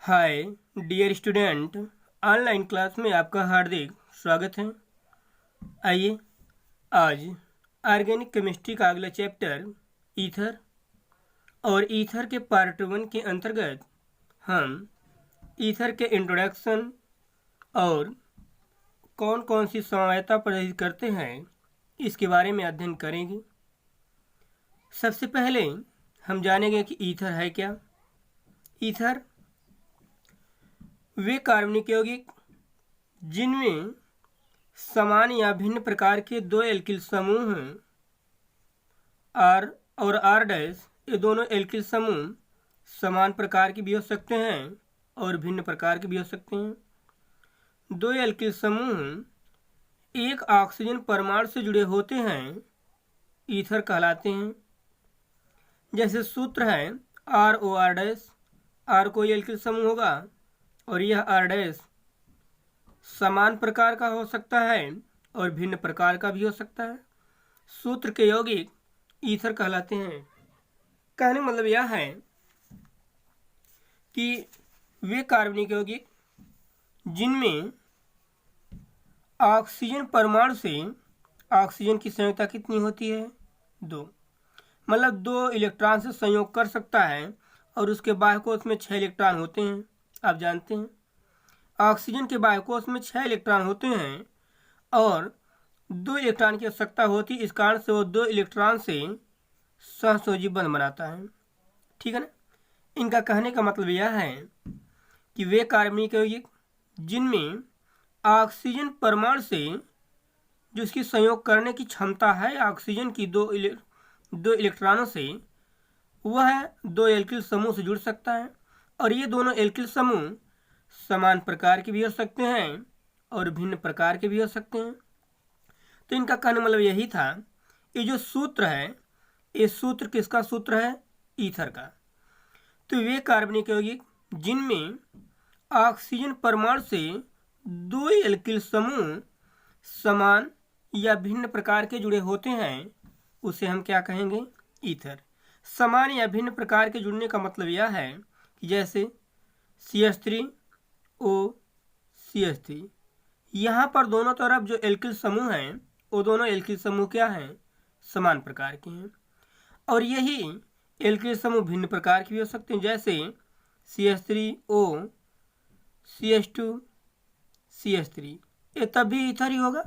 हाय dear student, online class में आपका हार्दिक स्वागत है। आइए आज ऑर्गेनिक केमिस्ट्री का अगला चैप्टर ईथर और ईथर के पार्ट 1 के अंतर्गत हम ईथर के इंट्रोडक्शन और कौन कौन सी समवायता प्रदर्शित करते हैं इसके बारे में अध्ययन करेंगे। सबसे पहले हम जानेंगे कि ईथर है क्या। ईथर वे कार्बनिक यौगिक जिनमें समान या भिन्न प्रकार के दो एल्किल समूह हैं। आर और आर डैश ये दोनों एल्किल समूह समान प्रकार के भी हो सकते हैं और भिन्न प्रकार के भी हो सकते हैं। दो एल्किल समूह एक ऑक्सीजन परमाणु से जुड़े होते हैं, ईथर कहलाते हैं। जैसे सूत्र है R O R dash, R कोई एल्किल समूह होगा और यह आर डैश समान प्रकार का हो सकता है और भिन्न प्रकार का भी हो सकता है। सूत्र के यौगिक ईथर कहलाते हैं। कहने का मतलब यह है कि वे कार्बनिक यौगिक जिनमें ऑक्सीजन परमाणु से ऑक्सीजन की संयोजकता कितनी होती है, 2, मतलब 2 इलेक्ट्रॉन से संयोग कर सकता है और उसके बाह्यकोश में 6 इलेक्ट्रॉन होते हैं। आप जानते हैं ऑक्सीजन के बाह्यकोश में 6 इलेक्ट्रॉन होते हैं और 2 इलेक्ट्रॉन की आवश्यकता होती है। इस कारण से वो 2 इलेक्ट्रॉन से सहसंयोजी बंध बनाता है। ठीक है ना। इनका कहने का मतलब यह है कि वे कार्बनिक यौगिक जिनमें ऑक्सीजन परमाणु से जो इसकी संयोग करने की क्षमता है ऑक्सीजन की 2 इलेक्ट्रॉनों से, वह 2 एल्किल समूह से जुड़ सकता है और ये दोनों एल्किल समूह समान प्रकार के भी हो सकते हैं और भिन्न प्रकार के भी हो सकते हैं। तो इनका कहने मतलब यही था। ये जो सूत्र है, ये सूत्र किसका सूत्र है, ईथर का। तो वे कार्बनिक यौगिक जिनमें ऑक्सीजन परमाणु से 2 एल्किल समूह समान या भिन्न प्रकार के जुड़े होते हैं, उसे हम क्या कहेंगे, ईथर। समान या भिन्न प्रकार के जुड़ने का मतलब यह है कि जैसे CH3O CH3, यहाँ पर दोनों तरफ जो एल्किल समूह हैं वो दोनों एल्किल समूह क्या हैं, समान प्रकार के हैं। और यही एल्किल समूह भिन्न प्रकार के भी हो सकते हैं। जैसे CH3O CH2 CH3, ये तब भी ईथर ही होगा।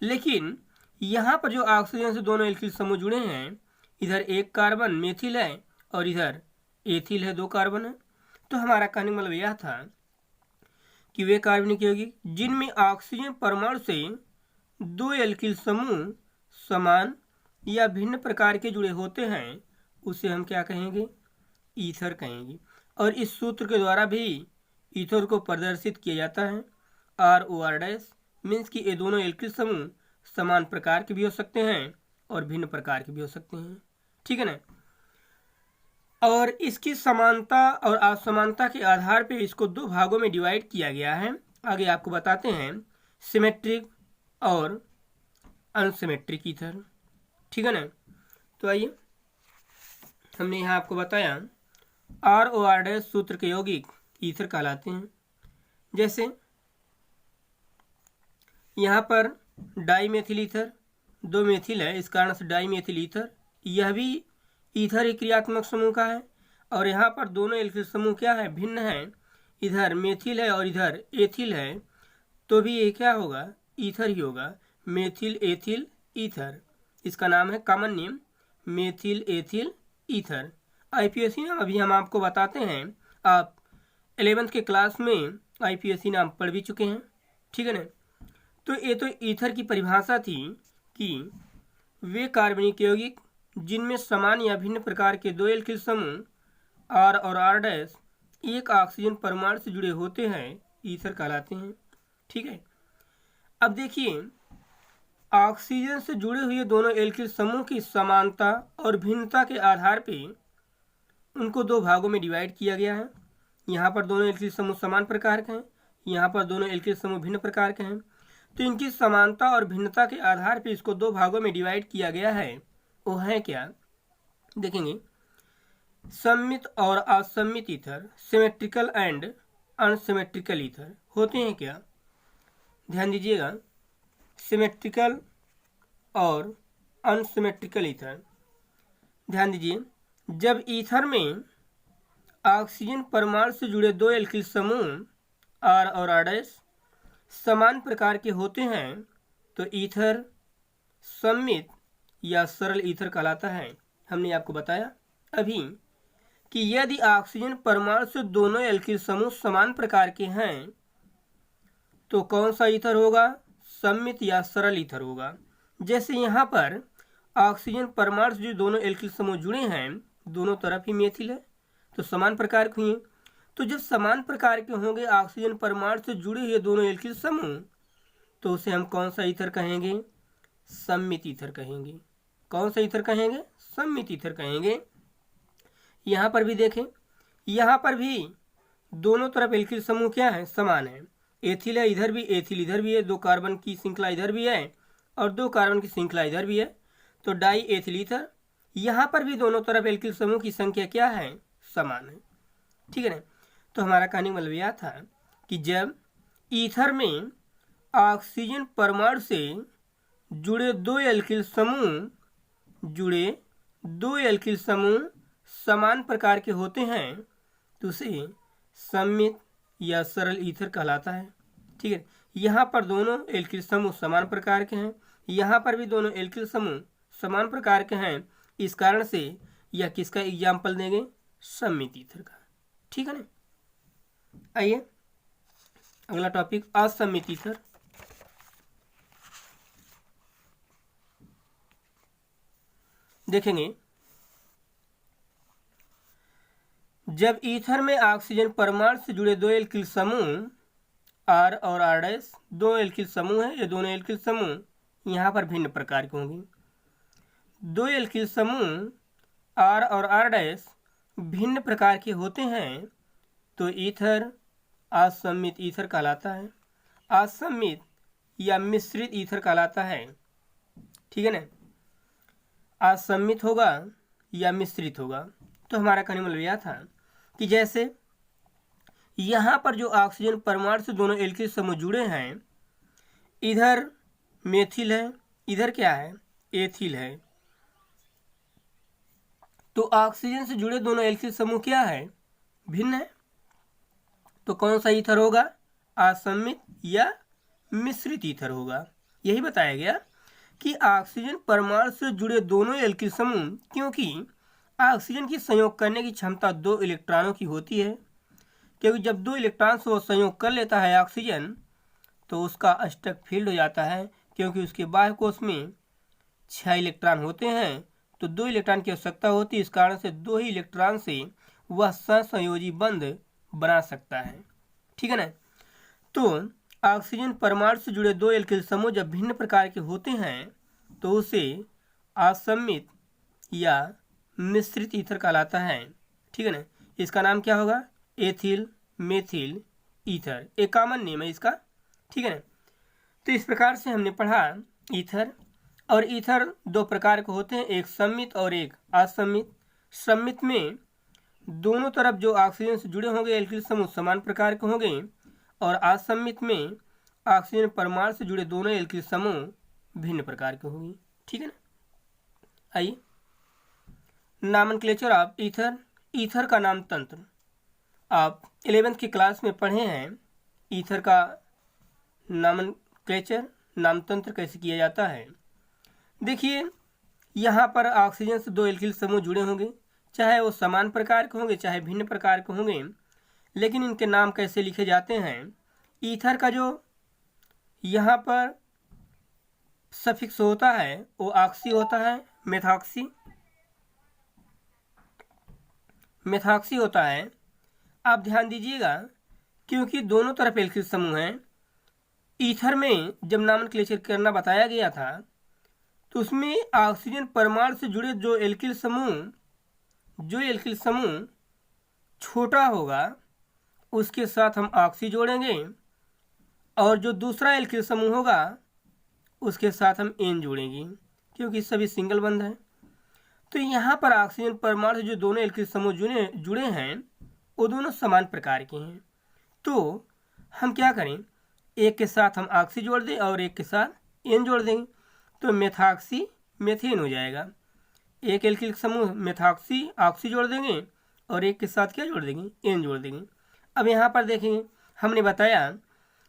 लेकिन यहाँ पर जो ऑक्सीजन से दोनों एल्किल समूह जुड़े हैं, इधर एक कार्बन मेथिल है और इधर एथिल है, 2 कार्बन है। तो हमारा कहने का मतलब यह था कि वे कार्बनिक यौगिक जिनमें ऑक्सीजन परमाणु से 2 एल्किल समूह समान या भिन्न प्रकार के जुड़े होते हैं, उसे हम क्या कहेंगे, ईथर कहेंगे। और इस सूत्र के द्वारा भी ईथर को प्रदर्शित किया जाता है। R O R dash means कि ये दोनों एल्किल समूह समान प्रकार के भी हो सकते हैं और भिन्न प्रकार के भी हो सकते हैं। ठीक है ना। और इसकी समानता और असमानता के आधार पर इसको 2 भागों में डिवाइड किया गया है। आगे आपको बताते हैं सिमेट्रिक और अनसिमेट्रिक ईथर। ठीक है ना। तो आइए, हमने यहाँ आपको बताया आर ओ आर डैश सूत्र के यौगिक ईथर कहलाते हैं। जैसे यहाँ पर डाईमेथिल ईथर, 2 मेथिल है, इस कारण से डाईमेथिल ईथर, यह भी ईथर एक क्रियात्मक समूह का है। और यहाँ पर दोनों एल्किल समूह क्या है, भिन्न है। इधर मेथिल है और इधर एथिल है, तो भी ये क्या होगा, ईथर ही होगा। मेथिल एथिल ईथर, इसका नाम है common name methyl ethyl ether. IPSC नाम अभी हम आपको बताते हैं, आप 11th के क्लास में आईपीएससी नाम पढ़ भी चुके हैं। ठीक है ना। तो ये तो ईथर की परिभाषा थी कि वे कार्बनिक यौगिक जिनमें समान या भिन्न प्रकार के 2 एल्किल समूह आर और आर डैश एक ऑक्सीजन परमाणु से जुड़े होते हैं, ईथर कहलाते हैं। ठीक है। अब देखिए, ऑक्सीजन से जुड़े हुए दोनों एल्किल समूह की समानता और भिन्नता के आधार पे उनको 2 भागों में डिवाइड किया गया है। यहाँ पर दोनों एल्किल समूह समान प्रकार के हैं, यहाँ पर दोनों एल्किल समूह भिन्न प्रकार के हैं। तो इनकी समानता और भिन्नता के आधार पर इसको 2 भागों में डिवाइड किया गया है। वो है क्या, देखेंगे। सम्मित और असम्मित ether, symmetrical and unsymmetrical ether होते हैं क्या? ध्यान दीजिएगा, सिमेट्रिकल और अनसिमेट्रिकल ईथर। ध्यान दीजिए, जब ईथर में ऑक्सीजन परमाणु से जुड़े दो एल्किल समूह आर और आर समान प्रकार के होते हैं तो ईथर सममित या सरल ईथर कहलाता है। हमने आपको बताया अभी कि यदि ऑक्सीजन परमाणु से दोनों एल्किल समूह समान प्रकार के हैं तो कौन सा ईथर होगा? सममित या सरल ईथर होगा। जैसे यहाँ पर ऑक्सीजन परमाणु से जो दोनों एल्किल समूह जुड़े हैं, दोनों तरफ ही मेथिल है तो समान प्रकार के हैं। तो जब समान प्रकार के होंगे ऑक्सीजन परमाणु से जुड़े हुए दोनों एल्किल समूह तो उसे हम कौन सा ईथर कहेंगे? सममित ईथर कहेंगे। कौन सा ईथर कहेंगे? सममित ईथर कहेंगे। यहाँ पर भी देखें, यहाँ पर भी दोनों तरफ एल्किल समूह क्या है? समान है। एथिल है, इधर भी एथिल, इधर भी है, 2 कार्बन की श्रृंखला इधर भी है और 2 कार्बन की श्रृंखला इधर भी है तो डाई एथिल ईथर। यहाँ पर भी दोनों तरफ एल्किल समूह की संख्या क्या है? समान है। ठीक है ना? तो हमारा कहने का मतलब यह था कि जब ईथर में ऑक्सीजन परमाणु से जुड़े दो एल्किल समूह समान प्रकार के होते हैं तो उसे सममित या सरल ईथर कहलाता है। ठीक है, यहाँ पर दोनों एल्किल समूह समान प्रकार के हैं, यहाँ पर भी दोनों एल्किल समूह समान प्रकार के हैं, इस कारण से यह किसका एग्जाम्पल देंगे? सममित ईथर का। ठीक है ना? आइए अगला टॉपिक, असममित ईथर। देखेंगे, जब ईथर में ऑक्सीजन परमाणु से जुड़े दो एल्किल समूह आर और आर दो एल्किल समूह हैं, ये दोनों एल्किल समूह यहाँ पर भिन्न प्रकार के होंगे। दो एल्किल समूह आर और आर भिन्न प्रकार के होते हैं तो ईथर असममित ईथर कहलाता है। असममित या मिश्रित ईथर कहलाता है। ठीक है ना? असममित होगा या मिश्रित होगा। तो हमारा कहने मतलब यह था कि जैसे यहाँ पर जो ऑक्सीजन परमाणु से दोनों एल्किल समूह जुड़े हैं, इधर मेथिल है, इधर क्या है? एथिल है। तो ऑक्सीजन से जुड़े दोनों एल्किल समूह क्या है? भिन्न है। तो कौन सा ईथर होगा? असममित या मिश्रित ईथर होगा। यही बताया गया कि ऑक्सीजन परमाणु से जुड़े दोनों एल्किल समूह, क्योंकि ऑक्सीजन की संयोग करने की क्षमता 2 इलेक्ट्रॉनों की होती है, क्योंकि जब 2 इलेक्ट्रॉन से वो संयोग कर लेता है ऑक्सीजन तो उसका अष्टक फील्ड हो जाता है, क्योंकि उसके बाह्य कोश में 6 इलेक्ट्रॉन होते हैं तो 2 इलेक्ट्रॉन की आवश्यकता होती है। इस कारण से 2 ही इलेक्ट्रॉन से वह सहसंयोजी बंध बना सकता है। ठीक है ना? तो ऑक्सीजन परमाणु से जुड़े दो एल्किल समूह जब भिन्न प्रकार के होते हैं तो उसे असममित या मिश्रित ईथर कहलाता है। ठीक है ना? इसका नाम क्या होगा? एथिल मेथिल ईथर, एक कॉमन नेम है इसका। ठीक है ना? तो इस प्रकार से हमने पढ़ा ईथर। और ईथर 2 प्रकार के होते हैं, एक सम्मित और एक असम्मित। सम्मित में दोनों तरफ जो ऑक्सीजन से जुड़े होंगे एल्किल समूह समान प्रकार के होंगे और असम्मित में ऑक्सीजन परमाणु से जुड़े दोनों एल्किल समूह भिन्न प्रकार के होंगे। ठीक है ना? आइए, नामनक्लेचर ऑफ ईथर। ईथर का नाम तंत्र आप 11th की क्लास में पढ़े हैं। ईथर का नामनक्लेचर, नाम तंत्र कैसे किया जाता है। देखिए, यहाँ पर ऑक्सीजन से 2 एल्किल समूह जुड़े होंगे, चाहे वो समान प्रकार के होंगे चाहे भिन्न प्रकार के होंगे, लेकिन इनके नाम कैसे लिखे जाते हैं। ईथर का जो यहाँ पर सफिक्स होता है वो ऑक्सी होता है, मेथॉक्सी होता है। आप ध्यान दीजिएगा, क्योंकि दोनों तरफ एल्किल समूह हैं। ईथर में जब नामनक्लेचर करना बताया गया था तो उसमें ऑक्सीजन परमाणु से जुड़े जो एल्किल समूह छोटा होगा उसके साथ हम ऑक्सी जोड़ेंगे और जो दूसरा एल्किल समूह होगा उसके साथ हम एन जोड़ेंगे, क्योंकि सभी सिंगल बंध है। तो यहाँ पर ऑक्सीजन परमाणु से जो दोनों एल्किल समूह जुड़े हैं वो दोनों समान प्रकार के हैं। तो हम क्या करें, एक के साथ हम ऑक्सी जोड़ दें और एक के साथ एन जोड़ देंगे, तो मेथॉक्सी मेथेन हो जाएगा। एक एल्किल समूह मेथॉक्सी ऑक्सी जोड़ देंगे और एक के साथ क्या जोड़ देंगे, एन जोड़ देंगे। अब यहाँ पर देखेंगे, हमने बताया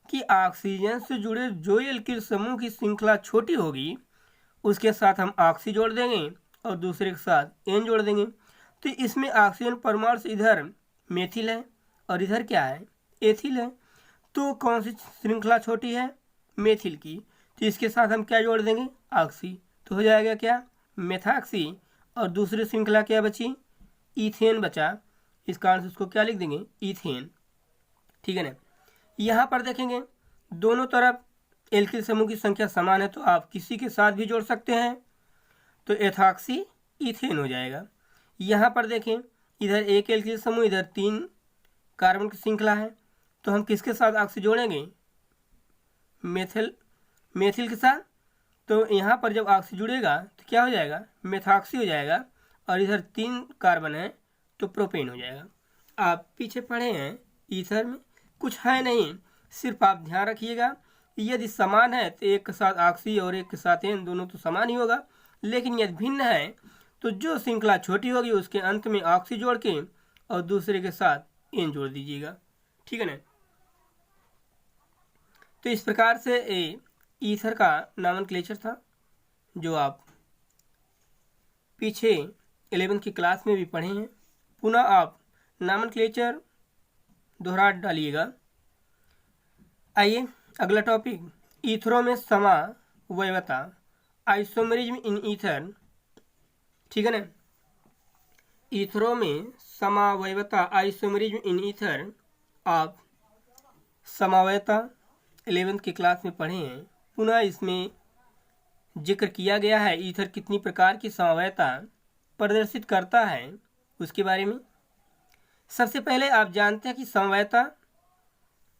कि ऑक्सीजन से जुड़े जो एल्किल समूह की श्रृंखला छोटी होगी उसके साथ हम ऑक्सी जोड़ देंगे और दूसरे के साथ एन जोड़ देंगे। तो इसमें ऑक्सीजन परमाणु से इधर मेथिल है और इधर क्या है, एथिल है। तो कौन सी श्रृंखला छोटी है, मेथिल की, तो इसके साथ हम क्या जोड़ देंगे, ऑक्सी। तो हो जाएगा क्या, मेथॉक्सी, और दूसरी श्रृंखला क्या बची, इथेन बचा। इस कारण से उसको क्या लिख देंगे, इथेन। ठीक है ना। यहाँ पर देखेंगे दोनों तरफ एल्किल समूह की संख्या समान है तो आप किसी के साथ भी जोड़ सकते हैं, तो एथॉक्सी इथेन हो जाएगा। यहाँ पर देखें, इधर एक एल्किल समूह, इधर 3 कार्बन की श्रृंखला है, तो हम किसके साथ ऑक्सी जोड़ेंगे, मेथिल के साथ। तो यहाँ पर जब ऑक्सी जुड़ेगा तो क्या हो जाएगा, मेथॉक्सी हो जाएगा, और इधर 3 कार्बन है तो प्रोपेन हो जाएगा। आप पीछे पढ़े हैं ईथर में कुछ है नहीं, सिर्फ आप ध्यान रखिएगा यदि समान है तो एक के साथ ऑक्सी और एक के साथ एन, दोनों तो समान ही होगा। लेकिन यदि भिन्न है तो जो श्रृंखला छोटी होगी उसके अंत में ऑक्सी जोड़ के और दूसरे के साथ एन जोड़ दीजिएगा। ठीक है ना। तो इस प्रकार से ईथर का नॉमेनक्लेचर था, जो आप पीछे 11th की क्लास में भी पढ़े हैं। पुनः आप नॉमेनक्लेचर दोहरा डालिएगा। आइए अगला टॉपिक, ईथरों में समावयवता, आइसोमेरिज्म इन ईथर। ठीक है ना। ईथरों में समावयवता, आइसोमेरिज्म इन ईथर, आप समावयता 11th की क्लास में पढ़े हैं। पुनः इसमें जिक्र किया गया है ईथर कितनी प्रकार की समावयता प्रदर्शित करता है उसके बारे में। सबसे पहले आप जानते हैं कि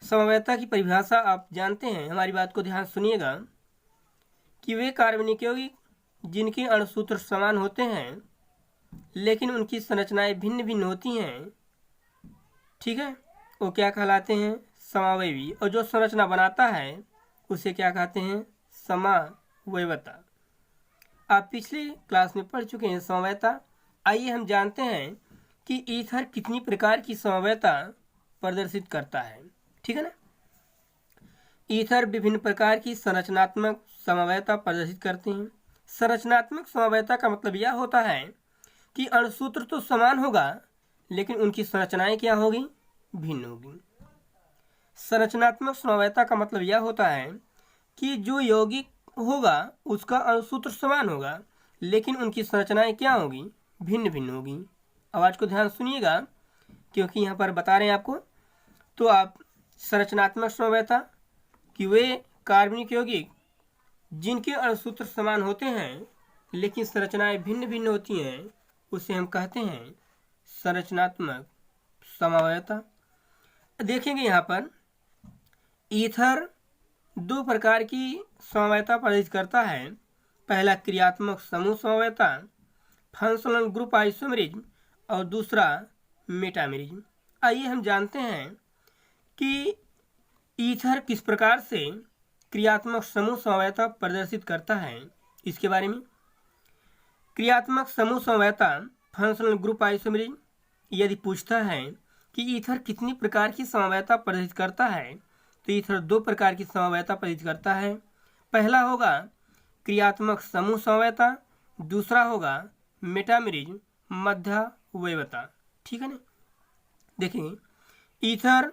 समवयता की परिभाषा आप जानते हैं। हमारी बात को ध्यान सुनिएगा कि वे कार्बनिक यौगिक जिनके अणुसूत्र समान होते हैं लेकिन उनकी संरचनाएं भिन्न भिन्न होती हैं, ठीक है, वो क्या कहलाते हैं, समावयवी। और जो संरचना बनाता है उसे क्या कहते हैं, समावयवता। आप पिछली क्लास में पढ़ चुके हैं समवयता। आइए हम जानते हैं कि ईथर कितनी प्रकार की समवयता प्रदर्शित करता है। ठीक है ना। ईथर विभिन्न प्रकार की संरचनात्मक समवयता प्रदर्शित करते हैं। संरचनात्मक समवयता का मतलब यह होता है कि अणुसूत्र तो समान होगा लेकिन उनकी संरचनाएं क्या होगी, भिन्न होगी। संरचनात्मक समवयता का मतलब यह होता है कि जो यौगिक होगा उसका अणुसूत्र समान होगा लेकिन उनकी संरचनाएं क्या होगी, भिन्न भिन्न होगी। आवाज को ध्यान सुनिएगा क्योंकि यहाँ पर बता रहे हैं आपको। तो आप संरचनात्मक समवयता कि वे कार्बनिक यौगिक जिनके अणुसूत्र समान होते हैं लेकिन संरचनाएं भिन्न भिन्न होती हैं उसे हम कहते हैं संरचनात्मक समवयता। देखेंगे यहाँ पर ईथर 2 प्रकार की समवयता प्रदर्शित करता है। पहला क्रियात्मक समूह समवयता, फंक्शनल ग्रुप आइसोमेरिज्म, और दूसरा मेटामेरिज्म। आइए हम जानते हैं कि ईथर किस प्रकार से क्रियात्मक समूह समवयता प्रदर्शित करता है इसके बारे में। क्रियात्मक समूह समवयता, फंक्शनल ग्रुप आइसोमेरिज्म, यदि पूछता है कि ईथर कितनी प्रकार की समवयता प्रदर्शित करता है तो ईथर 2 प्रकार की समवयता प्रदर्शित करता है। पहला होगा क्रियात्मक समूह समवयता, दूसरा होगा मेटामेरिज्म, मध्यावयवता। ठीक है ना। देखेंगे ईथर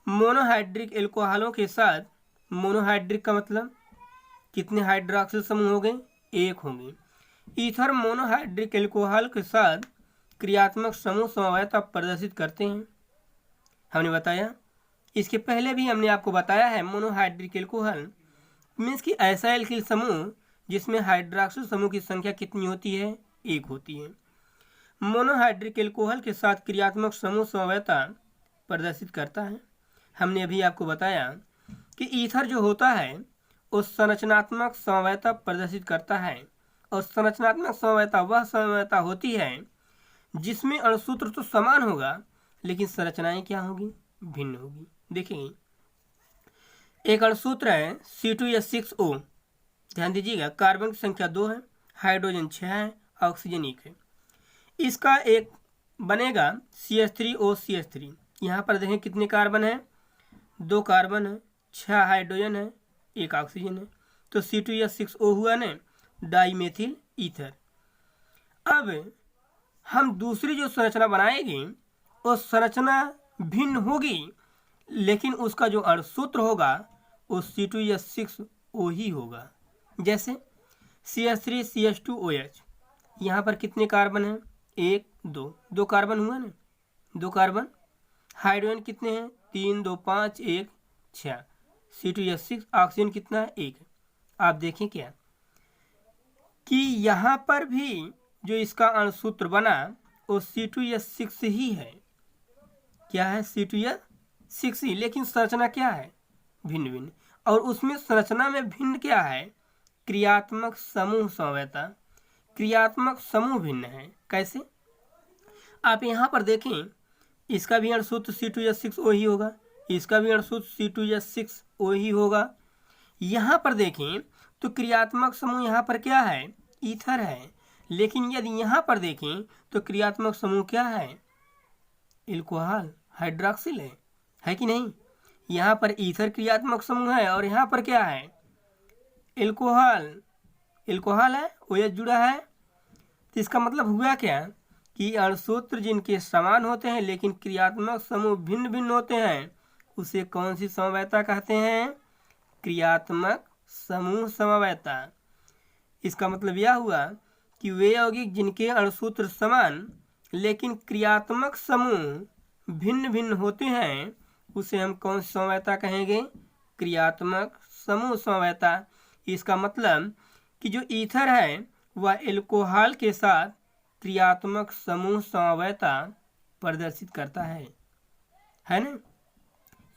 मोनोहाइड्रिक एल्कोहलों के साथ, मोनोहाइड्रिक का मतलब कितने हाइड्रोक्सिल समूह हो गए, 1 होंगे। ईथर मोनोहाइड्रिक एल्कोहल के साथ क्रियात्मक समूह समवयता प्रदर्शित करते हैं। हमने बताया, इसके पहले भी हमने आपको बताया है मोनोहाइड्रिक एल्कोहल मीन्स कि ऐसा एल्किल समूह जिसमें हाइड्रोक्सिल समूह की संख्या कितनी होती है, 1 होती है। मोनोहाइड्रिक एल्कोहल के साथ क्रियात्मक समूह समवयता प्रदर्शित करता है। हमने अभी आपको बताया कि ईथर जो होता है वो संरचनात्मक समवयता प्रदर्शित करता है, और संरचनात्मक समवयता वह समवयता होती है जिसमें अणुसूत्र तो समान होगा लेकिन संरचनाएं क्या होगी, भिन्न होगी। देखिए एक अणुसूत्र है C2H6O, ध्यान दीजिएगा, कार्बन की संख्या 2 है, हाइड्रोजन 6 है, ऑक्सीजन 1 है। इसका एक बनेगा CH3OCH3। यहाँ पर देखें कितने कार्बन है, 2 कार्बन है, 6 हाइड्रोजन है, 1 ऑक्सीजन है, तो C2H6O हुआ ना, डाईमेथिल ईथर। अब हम दूसरी जो संरचना बनाएंगे वो संरचना भिन्न होगी, लेकिन उसका जो अणुसूत्र होगा वो C2H6O ही होगा। जैसे CH3CH2OH, यहाँ पर कितने कार्बन हैं, 1 2, 2 कार्बन हुआ ना, 2 कार्बन। हाइड्रोजन कितने हैं, 3 2 5 1 6। C2H6, ऑक्सीजन कितना है, 1। आप देखें क्या कि यहाँ पर भी जो इसका अणुसूत्र बना वो C2H6 ही है। क्या है, C2H6 ही, लेकिन संरचना क्या है, भिन्न भिन्न। और उसमें संरचना में भिन्न क्या है, क्रियात्मक समूह समवेता, क्रियात्मक समूह भिन्न है। कैसे, आप यहाँ पर देखें, इसका भी अणुसूत्र C2H6O ही होगा, इसका भी अणुसूत्र C2H6O ही होगा। यहाँ पर देखें तो क्रियात्मक समूह यहाँ पर क्या है, ईथर है, लेकिन यदि यहाँ पर देखें तो क्रियात्मक समूह क्या है, एल्कोहल, हाइड्रॉक्सिल है कि नहीं। यहाँ पर ईथर क्रियात्मक समूह है और यहाँ पर क्या है, एल्कोहल, एल्कोहल है, OH जुड़ा है। तो इसका मतलब हुआ क्या कि अणुसूत्र जिनके समान होते हैं लेकिन क्रियात्मक समूह भिन्न भिन्न होते हैं, उसे कौन सी समवेता कहते हैं, क्रियात्मक समूह समवेता। इसका मतलब यह हुआ कि वे यौगिक जिनके अणुसूत्र समान लेकिन क्रियात्मक समूह भिन्न भिन्न होते हैं, उसे हम कौन सी समवेता कहेंगे, क्रियात्मक समूह समवेता। इसका मतलब कि जो ईथर है वह एल्कोहल के साथ क्रियात्मक समूह समवेता प्रदर्शित करता है ना।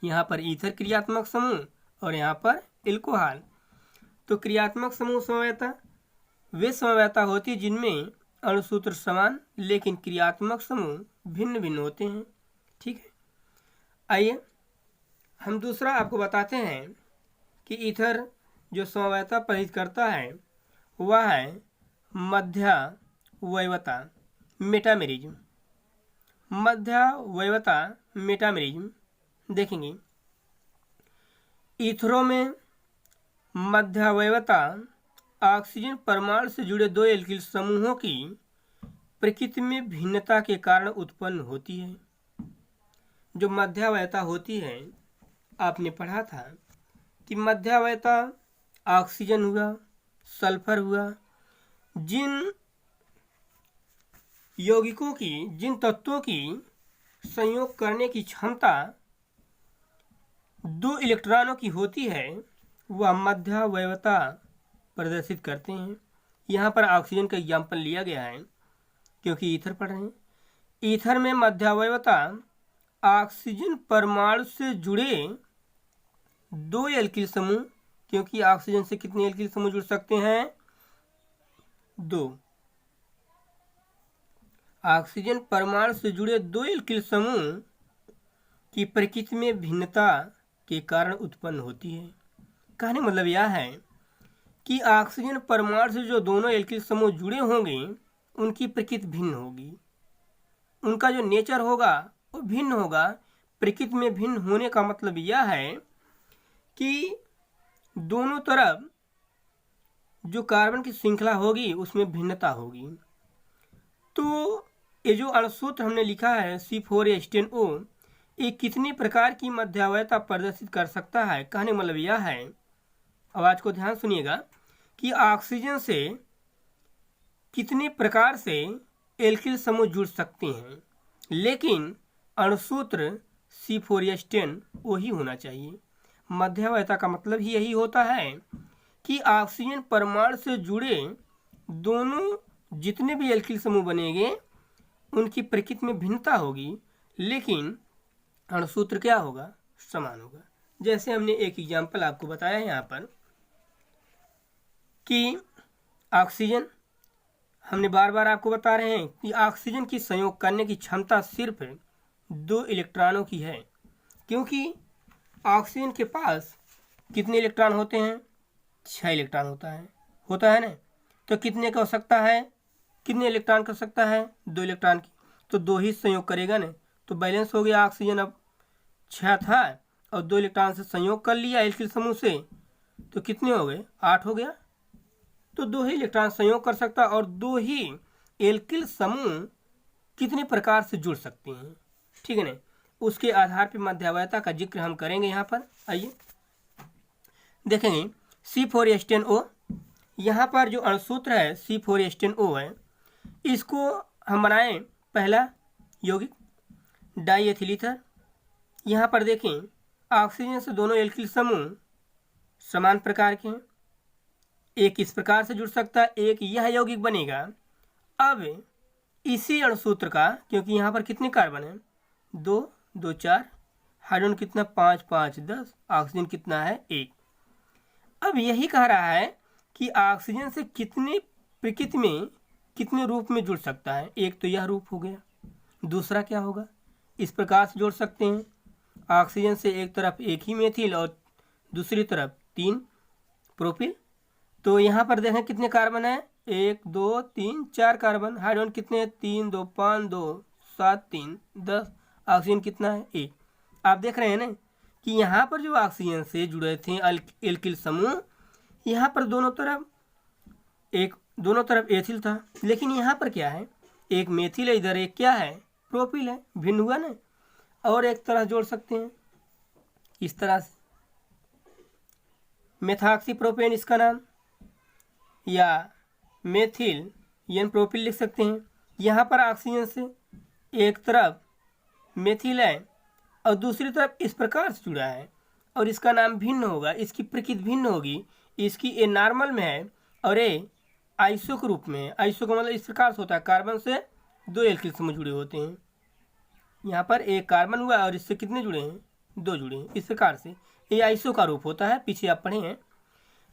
यहाँ पर ईथर क्रियात्मक समूह और यहाँ पर एल्कोहल। तो क्रियात्मक समूह समवेता वे समवेता होती है जिनमें अणुसूत्र समान लेकिन क्रियात्मक समूह भिन्न भिन्न होते हैं। ठीक है, आइए हम दूसरा आपको बताते हैं कि ईथर जो समवेता प्रदर्शित करता है वह है मध्यावयवता, मेटामेरिज्म। मध्यावयवता, मेटामेरिज्म देखेंगे, ईथरों में मध्यावयवता ऑक्सीजन परमाणु से जुड़े 2 एल्किल समूहों की प्रकृति में भिन्नता के कारण उत्पन्न होती है। जो मध्यावयता होती है, आपने पढ़ा था कि मध्यावयता ऑक्सीजन हुआ, सल्फर हुआ, जिन यौगिकों की, जिन तत्वों की संयोग करने की क्षमता 2 इलेक्ट्रॉनों की होती है वह मध्यावयवता प्रदर्शित करते हैं। यहाँ पर ऑक्सीजन का एग्जाम्पल लिया गया है क्योंकि ईथर पढ़ रहे हैं। ईथर में मध्यावयवता ऑक्सीजन परमाणु से जुड़े 2 एल्किल समूह, क्योंकि ऑक्सीजन से कितने एल्किल समूह जुड़ सकते हैं, 2। ऑक्सीजन परमाणु से जुड़े 2 एल्किल समूह की प्रकृति में भिन्नता के कारण उत्पन्न होती है। कहने मतलब यह है कि ऑक्सीजन परमाणु से जो दोनों एल्किल समूह जुड़े होंगे उनकी प्रकृति भिन्न होगी, उनका जो नेचर होगा वो भिन्न होगा। प्रकृति में भिन्न होने का मतलब यह है कि दोनों तरफ जो कार्बन की श्रृंखला होगी उसमें भिन्नता होगी। तो ये जो अणुसूत्र हमने लिखा है C4H10O, ये कितनी प्रकार की मध्यावयता प्रदर्शित कर सकता है। कहने मतलब यह है, आवाज को ध्यान सुनिएगा, कि ऑक्सीजन से कितने प्रकार से एल्किल समूह जुड़ सकते हैं, लेकिन अणुसूत्र C4H10O ही होना चाहिए। मध्यावयता का मतलब ही यही होता है कि ऑक्सीजन परमाणु से जुड़े दोनों जितने भी एल्किल समूह बनेंगे उनकी प्रकृति में भिन्नता होगी, लेकिन अणुसूत्र क्या होगा, समान होगा। जैसे हमने एक एग्जाम्पल आपको बताया यहाँ पर कि ऑक्सीजन, हमने बार बार आपको बता रहे हैं कि ऑक्सीजन की संयोग करने की क्षमता सिर्फ 2 इलेक्ट्रॉनों की है, क्योंकि ऑक्सीजन के पास कितने इलेक्ट्रॉन होते हैं? 6 इलेक्ट्रॉन होता है ना। तो कितने की आवश्यकता है? कितने इलेक्ट्रॉन कर सकता है? 2 इलेक्ट्रॉन की। तो 2 ही संयोग करेगा ना, तो बैलेंस हो गया। ऑक्सीजन अब 6 था और 2 इलेक्ट्रॉन से संयोग कर लिया एल्किल समूह से, तो कितने हो गए? 8 हो गया। तो 2 ही इलेक्ट्रॉन संयोग कर सकता और 2 ही एल्किल समूह कितने प्रकार से जुड़ सकते हैं, ठीक है ना। उसके आधार पर मध्यावयता का जिक्र हम करेंगे। यहाँ पर आइए देखेंगे C4H10O। यहाँ पर जो अणुसूत्र है C4H10O है, इसको हम बनाएं पहला यौगिक डाईएथिल ईथर। यहाँ पर देखें ऑक्सीजन से दोनों एल्किल समूह समान प्रकार के हैं। एक इस प्रकार से जुड़ सकता है, एक यह यौगिक बनेगा। अब इसी अणुसूत्र का, क्योंकि यहाँ पर कितने कार्बन है? 2 2 4, हाइड्रोजन कितना? 5 5 10, ऑक्सीजन कितना है? 1। अब यही कह रहा है कि ऑक्सीजन से कितने प्रकृति में कितने रूप में जुड़ सकता है। एक तो यह रूप हो गया, दूसरा क्या होगा? इस प्रकार से जोड़ सकते हैं। ऑक्सीजन से एक तरफ एक ही मेथिल और दूसरी तरफ 3 प्रोपिल। तो यहाँ पर देखें कितने कार्बन है? 1 2 3 4 कार्बन। हाइड्रोजन कितने? 3 2 5 2 7 3 10। ऑक्सीजन कितना है? 1। आप देख रहे हैं ना कि यहाँ पर जो ऑक्सीजन से जुड़े थे एल्किल समूह, यहाँ पर दोनों तरफ एथिल था, लेकिन यहाँ पर क्या है? एक मेथिल है इधर, एक क्या है? प्रोपिल है। भिन्न हुआ ना। और एक तरह जोड़ सकते हैं इस तरह से, मेथॉक्सी प्रोपेन इसका नाम, या मेथिल एन प्रोपिल लिख सकते हैं। यहाँ पर ऑक्सीजन से एक तरफ मेथिल है और दूसरी तरफ इस प्रकार से जुड़ा है, और इसका नाम भिन्न होगा, इसकी प्रकृति भिन्न होगी। इसकी ए नॉर्मल में है और ए आइसो के रूप में है। आइसो का मतलब इस प्रकार से होता है, कार्बन से 2 एल्किल समूह जुड़े होते हैं। यहाँ पर एक कार्बन हुआ और इससे कितने जुड़े हैं? 2 जुड़े हैं। इस प्रकार से ये आइसो का रूप होता है, पीछे आप पढ़े हैं।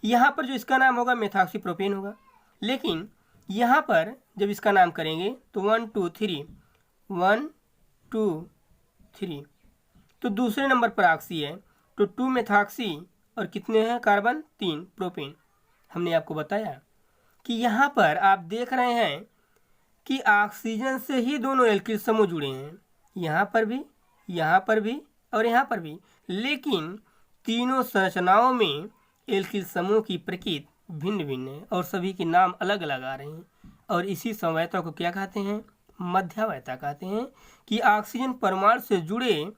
यहाँ पर जो इसका नाम होगा मेथॉक्सी प्रोपेन होगा। लेकिन यहाँ पर जब इसका नाम करेंगे तो 1 2 3 1 2 3, तो दूसरे नंबर पर ऑक्सी है, तो 2 मेथॉक्सी और कितने हैं कार्बन? 3 प्रोपेन। हमने आपको बताया कि यहाँ पर आप देख रहे हैं कि ऑक्सीजन से ही दोनों एल्किल समूह जुड़े हैं, यहाँ पर भी, यहाँ पर भी और यहाँ पर भी। लेकिन तीनों संरचनाओं में एल्किल समूह की प्रकृति भिन्न भिन्न है और सभी के नाम अलग अलग आ रहे हैं। और इसी समवायता को क्या कहते हैं? मध्यावयता कहते हैं। कि ऑक्सीजन परमाणु से जुड़े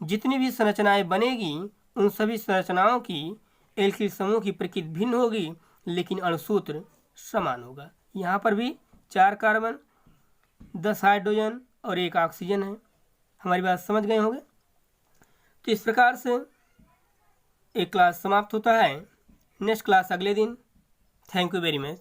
जितनी भी संरचनाएं बनेगी, उन सभी संरचनाओं की एल्किल समूह की प्रकृति भिन्न होगी, लेकिन अणुसूत्र समान होगा। यहाँ पर भी 4 कार्बन, 10 हाइड्रोजन और 1 ऑक्सीजन है। हमारी बात समझ गए होंगे। तो इस प्रकार से एक क्लास समाप्त होता है। नेक्स्ट क्लास अगले दिन। Thank you very much.